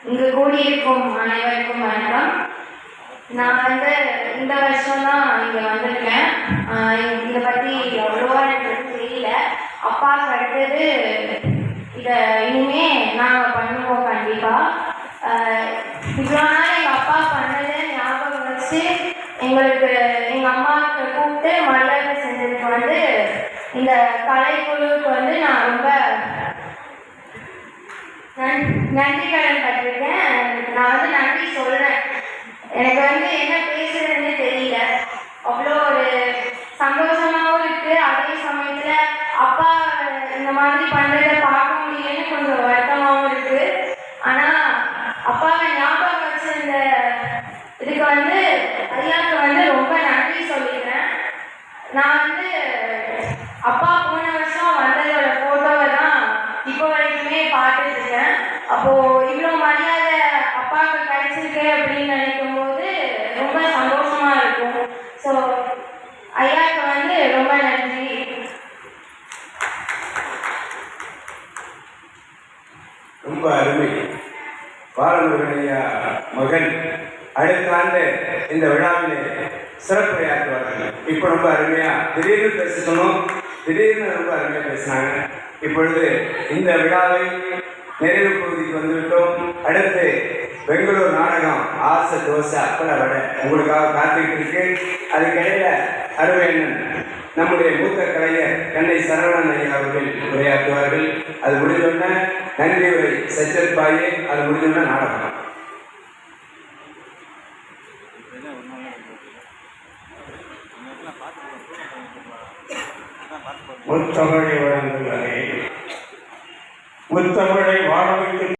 இங்கு கூடியிருக்கும் அனைவருக்கும் வணக்கம். நான் இந்த வருஷம் தான் இங்கே வந்திருக்கேன். இதை பற்றி அவ்வளோவா எனக்கு தெரியல. அப்பாவுக்கு அடுத்தது இதை இனிமே நாங்கள் பண்ணுவோம் கண்டிப்பாக. இவ்வளோ நாள் எங்கள் அப்பா பண்ணதை ஞாபகம் வச்சு எங்களுக்கு எங்கள் அம்மாவுக்கு கூப்பிட்டு மரியாதை செஞ்சதுக்கு இந்த கலைக்குழுவுக்கு நான் ரொம்ப நன்றி கடன் பட்டிருக்கேன். நான் நன்றி சொல்கிறேன். எனக்கு என்ன பேசுறதுன்னு தெரியல. அவ்வளோ ஒரு சந்தோஷமாகவும் இருக்குது. அதே சமயத்தில் அப்பா இந்த மாதிரி பண்ணுறதை பார்க்க முடியலன்னு கொஞ்சம் வருத்தமாகவும் இருக்குது. ஆனால் அப்பாவை ஞாபகம் வச்சிருந்த இதுக்கு ஐயாவுக்கு ரொம்ப நன்றி சொல்லிக்கிறேன். நான் அப்பா போன வருஷம் வந்ததோட ஃபோட்டோவை தான் இப்போ வரைக்குமே பார்த்துட்டு இருக்கேன். அப்போது இவ்வளோ மரியாதை அப்பாவுக்கு கிடைச்சிருக்கு அப்படின்னு நினைக்கும் போது ரொம்ப சந்தோஷமாக இருக்கும். ஸோ ஐயாவுக்கு ரொம்ப நன்றி. ரொம்ப அருமை. பாலமுருகன் ஐயா மகன் அடுத்த ஆண்டு இந்த விழாவிலே சிறப்புரையாற்றுவார்கள். இப்போ ரொம்ப அருமையாக திடீர்னு பேசணும், திடீர்னு ரொம்ப அருமையாக பேசினாங்க. இப்பொழுது இந்த விழாவை நிறைவு பகுதிக்கு வந்துவிட்டோம். அடுத்து பெங்களூர் நாடகம் ஆசை தோசை அப்பள வடை உங்களுக்காக காத்துக்கிட்டு இருக்கு. அதுக்கிடையில அருமையண்ணன் நம்முடைய மூத்த கலைஞர் கண்ணை சரவணன் ஐயா அவர்கள் உரையாற்றுவார்கள். அது முடிஞ்சோடனே நன்றி உரை சச்சத் பாயே, அது முடிஞ்சோடனே நாடகம். முத்தமிழை வழங்குவதை முத்தமிழை வாழ